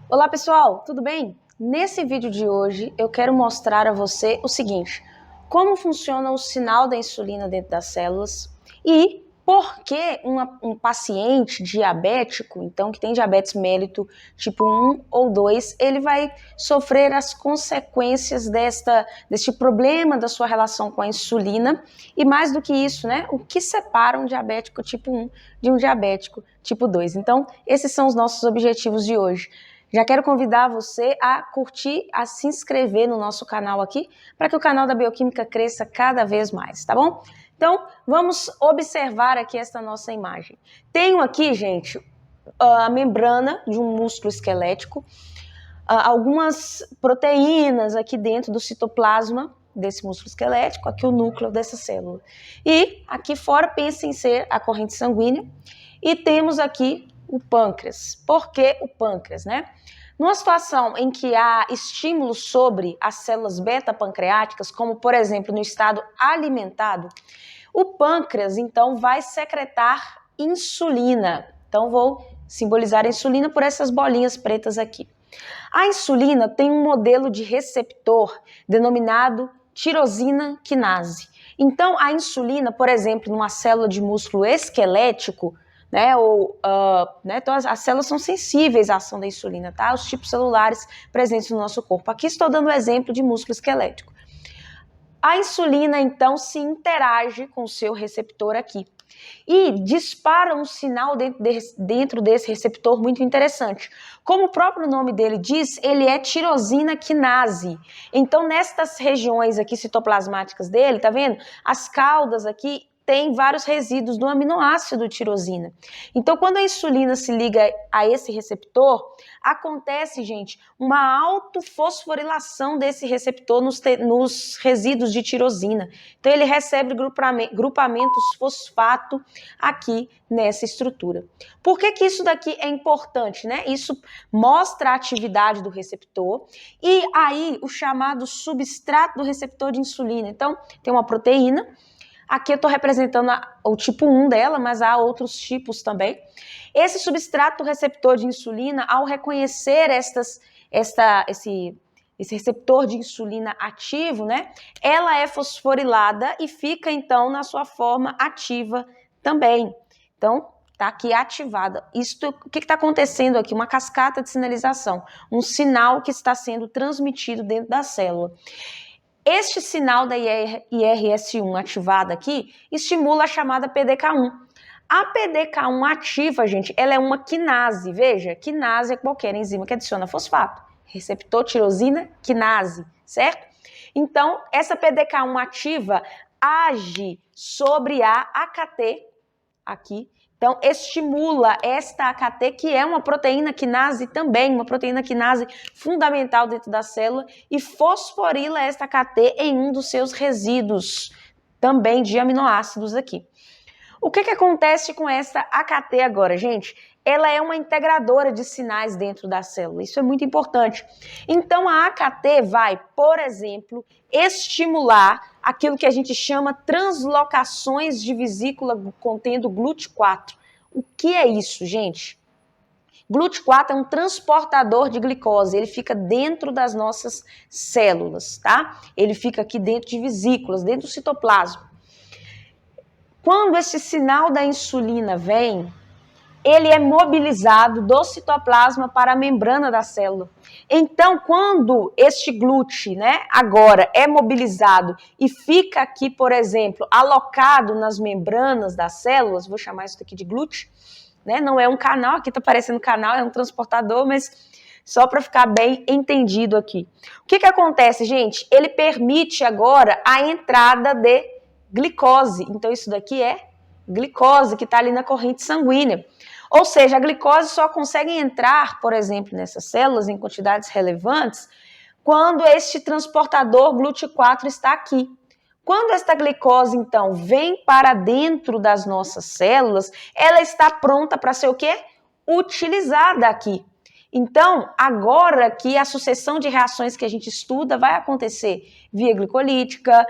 Olá pessoal, tudo bem? Nesse vídeo de hoje eu quero mostrar a você o seguinte: como funciona o sinal da insulina dentro das células e por que um paciente diabético, então que tem diabetes mellitus tipo 1 ou 2, ele vai sofrer as consequências deste problema da sua relação com a insulina e mais do que isso, né? O que separa um diabético tipo 1 de um diabético tipo 2. Então, esses são os nossos objetivos de hoje. Já quero convidar você a curtir, a se inscrever no nosso canal aqui, para que o canal da Bioquímica cresça cada vez mais, tá bom? Então, vamos observar aqui esta nossa imagem. Tenho aqui, gente, a membrana de um músculo esquelético, algumas proteínas aqui dentro do citoplasma desse músculo esquelético, aqui o núcleo dessa célula. E aqui fora, pensa em ser a corrente sanguínea, e temos aqui o pâncreas. Por que o pâncreas, né? Numa situação em que há estímulos sobre as células beta-pancreáticas, como por exemplo no estado alimentado, o pâncreas então vai secretar insulina. Então vou simbolizar a insulina por essas bolinhas pretas aqui. A insulina tem um modelo de receptor denominado tirosina quinase. Então a insulina, por exemplo, numa célula de músculo esquelético, então as células são sensíveis à ação da insulina, tá? Os tipos celulares presentes no nosso corpo. Aqui estou dando o exemplo de músculo esquelético. A insulina, então, se interage com o seu receptor aqui e dispara um sinal dentro desse receptor muito interessante. Como o próprio nome dele diz, ele é tirosina quinase. Então, nestas regiões aqui citoplasmáticas dele, tá vendo? As caudas aqui tem vários resíduos do aminoácido tirosina. Então, quando a insulina se liga a esse receptor, acontece, gente, uma autofosforilação desse receptor nos resíduos de tirosina. Então, ele recebe grupamentos fosfato aqui nessa estrutura. Por que isso daqui é importante, né? Isso mostra a atividade do receptor e aí o chamado substrato do receptor de insulina. Então, tem uma proteína. Aqui eu estou representando o tipo 1 dela, mas há outros tipos também. Esse substrato receptor de insulina, ao reconhecer esse receptor de insulina ativo, né, ela é fosforilada e fica, então, na sua forma ativa também. Então, está aqui ativada. O que está acontecendo aqui? Uma cascata de sinalização, um sinal que está sendo transmitido dentro da célula. Este sinal da IRS1 ativada aqui estimula a chamada PDK1. A PDK1 ativa, gente, ela é uma quinase. Veja, quinase é qualquer enzima que adiciona fosfato. Receptor tirosina quinase, certo? Então, essa PDK1 ativa age sobre a AKT aqui. Então, estimula esta AKT, que é uma proteína quinase também, uma proteína quinase fundamental dentro da célula, e fosforila esta AKT em um dos seus resíduos, também de aminoácidos aqui. O que acontece com essa AKT agora, gente? Ela é uma integradora de sinais dentro da célula, isso é muito importante. Então, a AKT vai, por exemplo, estimular aquilo que a gente chama translocações de vesícula contendo GLUT4. O que é isso, gente? GLUT4 é um transportador de glicose, ele fica dentro das nossas células, tá? Ele fica aqui dentro de vesículas, dentro do citoplasma. Quando esse sinal da insulina vem, ele é mobilizado do citoplasma para a membrana da célula. Então, quando este GLUT, né, agora é mobilizado e fica aqui, por exemplo, alocado nas membranas das células, vou chamar isso daqui de GLUT, né, não é um canal, aqui está parecendo canal, é um transportador, mas só para ficar bem entendido aqui. O que acontece, gente? Ele permite agora a entrada de glicose. Então, isso daqui é glicose que está ali na corrente sanguínea. Ou seja, a glicose só consegue entrar, por exemplo, nessas células em quantidades relevantes quando este transportador GLUT4 está aqui. Quando esta glicose, então, vem para dentro das nossas células, ela está pronta para ser o quê? Utilizada aqui. Então, agora que a sucessão de reações que a gente estuda vai acontecer via glicolítica,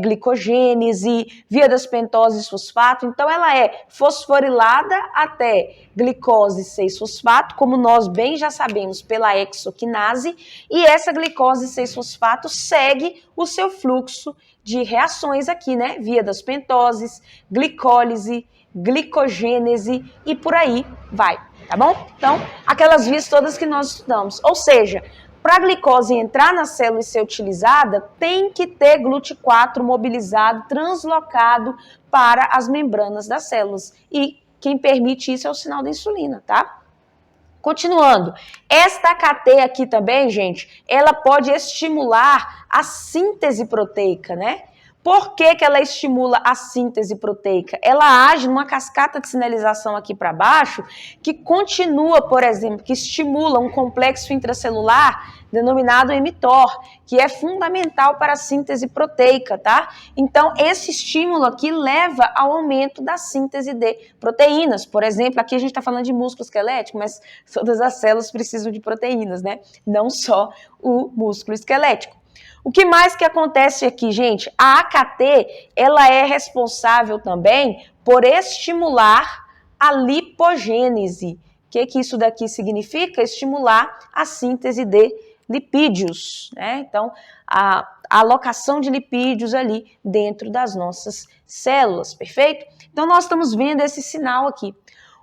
glicogênese, via das pentoses fosfato, então ela é fosforilada até glicose 6-fosfato, como nós bem já sabemos pela exoquinase, e essa glicose 6-fosfato segue o seu fluxo de reações aqui, né, via das pentoses, glicólise, glicogênese e por aí vai. Tá bom? Então, aquelas vias todas que nós estudamos. Ou seja, para a glicose entrar na célula e ser utilizada, tem que ter GLUT4 mobilizado, translocado para as membranas das células. E quem permite isso é o sinal da insulina, tá? Continuando, esta AKT aqui também, gente, ela pode estimular a síntese proteica, né? Por que ela estimula a síntese proteica? Ela age numa cascata de sinalização aqui para baixo que continua, por exemplo, que estimula um complexo intracelular denominado mTOR, que é fundamental para a síntese proteica, tá? Então, esse estímulo aqui leva ao aumento da síntese de proteínas. Por exemplo, aqui a gente está falando de músculo esquelético, mas todas as células precisam de proteínas, né? Não só o músculo esquelético. O que mais que acontece aqui, gente? A AKT, ela é responsável também por estimular a lipogênese. O que isso daqui significa? Estimular a síntese de lipídios, né? Então, a alocação de lipídios ali dentro das nossas células, perfeito? Então, nós estamos vendo esse sinal aqui.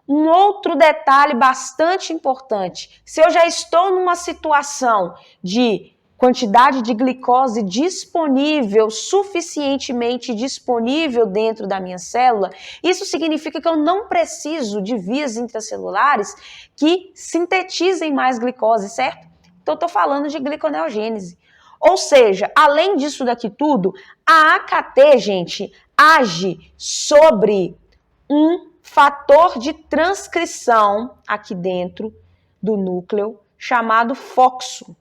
Um outro detalhe bastante importante, se eu já estou numa situação de quantidade de glicose disponível, suficientemente disponível dentro da minha célula, isso significa que eu não preciso de vias intracelulares que sintetizem mais glicose, certo? Então, eu estou falando de gliconeogênese. Ou seja, além disso daqui tudo, a AKT, gente, age sobre um fator de transcrição aqui dentro do núcleo chamado FOXO.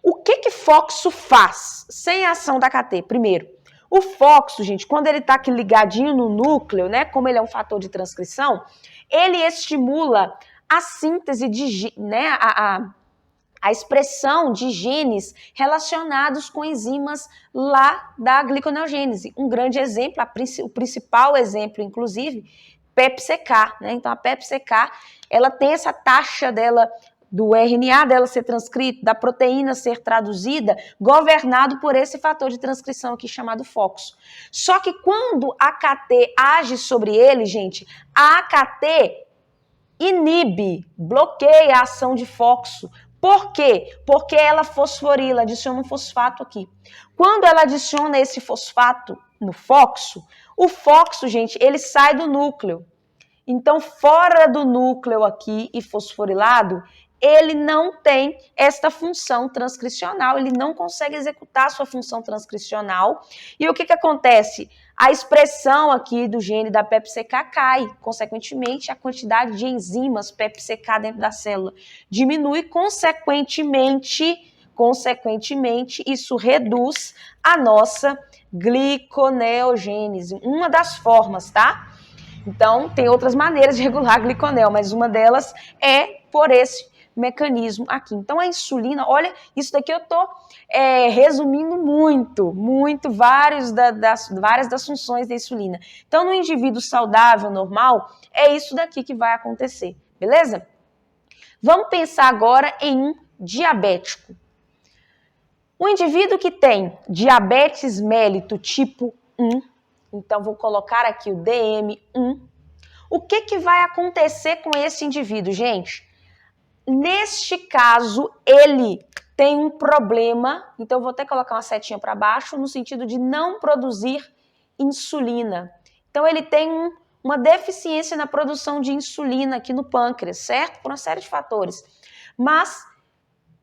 O que FOXO faz sem a ação da AKT? Primeiro, o FOXO, gente, quando ele está aqui ligadinho no núcleo, né, como ele é um fator de transcrição, ele estimula a síntese de, né, a expressão de genes relacionados com enzimas lá da gliconeogênese. Um grande exemplo, o principal exemplo, inclusive, PEP-CK, né? Então, a PEP-CK, ela tem essa taxa dela, do RNA dela ser transcrito, da proteína ser traduzida, governado por esse fator de transcrição aqui chamado FOXO. Só que quando a AKT age sobre ele, gente, a AKT inibe, bloqueia a ação de FOXO. Por quê? Porque ela fosforila, adiciona um fosfato aqui. Quando ela adiciona esse fosfato no FOXO, o FOXO, gente, ele sai do núcleo. Então, fora do núcleo aqui e fosforilado, ele não tem esta função transcricional, ele não consegue executar sua função transcricional. E o que acontece? A expressão aqui do gene da PEP-CK cai, consequentemente a quantidade de enzimas PEP-CK dentro da célula diminui, consequentemente isso reduz a nossa gliconeogênese, uma das formas, tá? Então, tem outras maneiras de regular a gliconel, mas uma delas é por esse mecanismo aqui. Então, a insulina, olha, isso daqui eu estou resumindo muito, várias das funções da insulina. Então, no indivíduo saudável, normal, é isso daqui que vai acontecer, beleza? Vamos pensar agora em um diabético. O indivíduo que tem diabetes mellito tipo 1, então vou colocar aqui o DM1, o que vai acontecer com esse indivíduo, gente? Neste caso, ele tem um problema, então eu vou até colocar uma setinha para baixo, no sentido de não produzir insulina. Então, ele tem uma deficiência na produção de insulina aqui no pâncreas, certo? Por uma série de fatores. Mas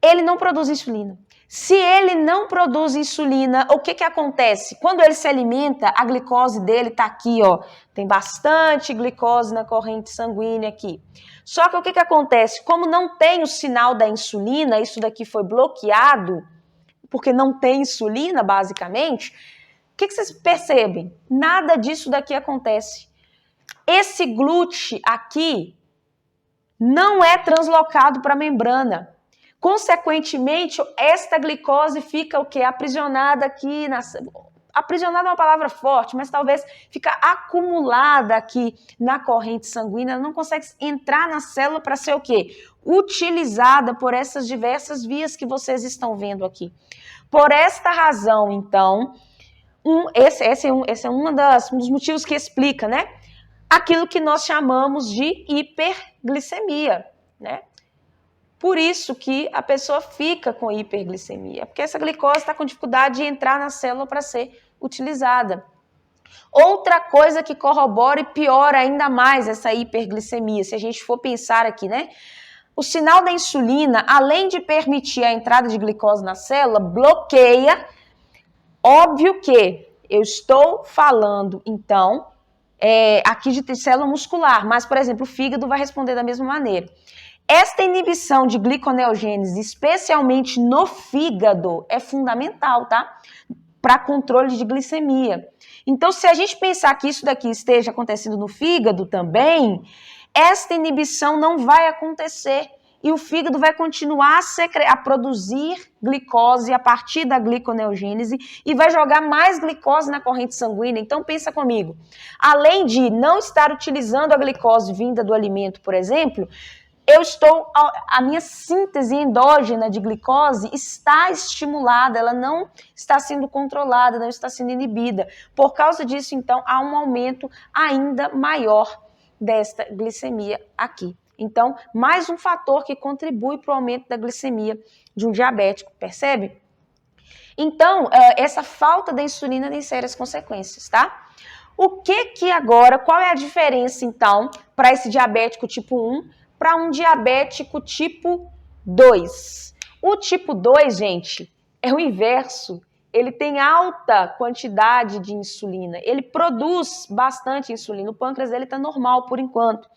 ele não produz insulina. Se ele não produz insulina, o que acontece? Quando ele se alimenta, a glicose dele está aqui, ó. Tem bastante glicose na corrente sanguínea aqui. Só que o que acontece? Como não tem o sinal da insulina, isso daqui foi bloqueado, porque não tem insulina, basicamente, o que vocês percebem? Nada disso daqui acontece. Esse GLUT aqui não é translocado para a membrana. Consequentemente, esta glicose fica o quê? Aprisionada aqui na... Aprisionada é uma palavra forte, mas talvez fica acumulada aqui na corrente sanguínea, ela não consegue entrar na célula para ser o quê? Utilizada por essas diversas vias que vocês estão vendo aqui. Por esta razão, então, esse é um dos motivos que explica, né? Aquilo que nós chamamos de hiperglicemia, né? Por isso que a pessoa fica com hiperglicemia, porque essa glicose está com dificuldade de entrar na célula para ser utilizada. Outra coisa que corrobora e piora ainda mais essa hiperglicemia, se a gente for pensar aqui, né? O sinal da insulina, além de permitir a entrada de glicose na célula, bloqueia. Óbvio que eu estou falando, então, aqui de célula muscular, mas, por exemplo, o fígado vai responder da mesma maneira. Esta inibição de gliconeogênese, especialmente no fígado, é fundamental, tá? Para controle de glicemia. Então, se a gente pensar que isso daqui esteja acontecendo no fígado também, esta inibição não vai acontecer e o fígado vai continuar a produzir glicose a partir da gliconeogênese e vai jogar mais glicose na corrente sanguínea. Então, pensa comigo. Além de não estar utilizando a glicose vinda do alimento, por exemplo, a minha síntese endógena de glicose está estimulada, ela não está sendo controlada, não está sendo inibida. Por causa disso, então, há um aumento ainda maior desta glicemia aqui. Então, mais um fator que contribui para o aumento da glicemia de um diabético, percebe? Então, essa falta da insulina tem sérias consequências, tá? Qual é a diferença, então, para esse diabético tipo 1 para um diabético tipo 2. O tipo 2, gente, é o inverso. Ele tem alta quantidade de insulina. Ele produz bastante insulina. O pâncreas dele está normal por enquanto.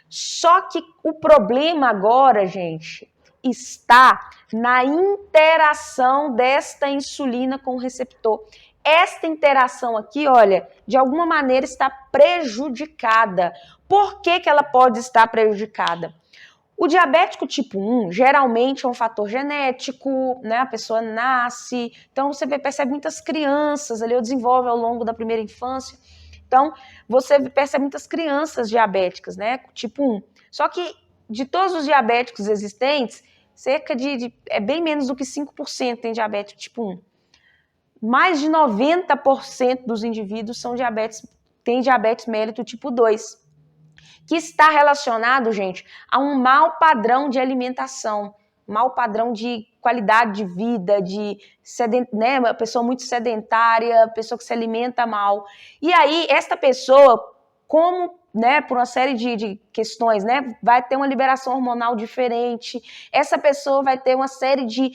Só que o problema agora, gente, está na interação desta insulina com o receptor. Esta interação aqui, olha, de alguma maneira está prejudicada. Por que ela pode estar prejudicada? O diabético tipo 1 geralmente é um fator genético, né? A pessoa nasce, então você percebe muitas crianças ali, ou desenvolve ao longo da primeira infância. Então, você percebe muitas crianças diabéticas, né? Tipo 1. Só que de todos os diabéticos existentes, cerca é bem menos do que 5% tem diabetes tipo 1. Mais de 90% dos indivíduos têm diabetes mellitus tipo 2, que está relacionado, gente, a um mau padrão de alimentação, mau padrão de qualidade de vida, né, uma pessoa muito sedentária, pessoa que se alimenta mal. E aí, esta pessoa, né, por uma série de questões, né, vai ter uma liberação hormonal diferente, essa pessoa vai ter uma série de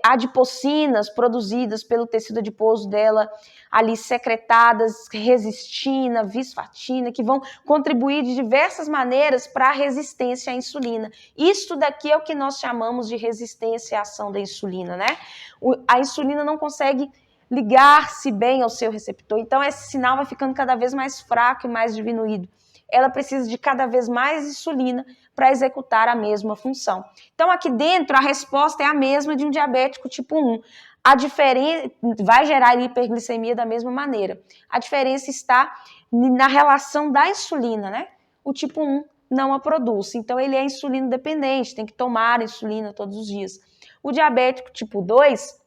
adipocinas produzidas pelo tecido adiposo dela, ali secretadas, resistina, visfatina, que vão contribuir de diversas maneiras para a resistência à insulina. Isso daqui é o que nós chamamos de resistência à ação da insulina, né? A insulina não consegue ligar-se bem ao seu receptor, então esse sinal vai ficando cada vez mais fraco e mais diminuído. Ela precisa de cada vez mais insulina para executar a mesma função. Então, aqui dentro, a resposta é a mesma de um diabético tipo 1. A diferença vai gerar hiperglicemia da mesma maneira. A diferença está na relação da insulina, né? O tipo 1 não a produz, então ele é insulino dependente, tem que tomar insulina todos os dias. O diabético tipo 2,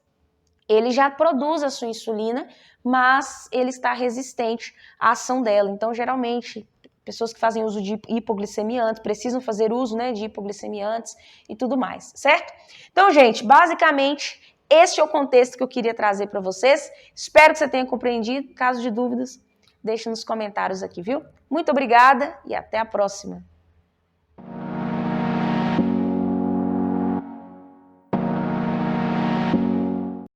ele já produz a sua insulina, mas ele está resistente à ação dela. Então, geralmente, pessoas que fazem uso de hipoglicemiantes, precisam fazer uso, né, de hipoglicemiantes e tudo mais, certo? Então, gente, basicamente, este é o contexto que eu queria trazer para vocês. Espero que você tenha compreendido. Caso de dúvidas, deixe nos comentários aqui, viu? Muito obrigada e até a próxima.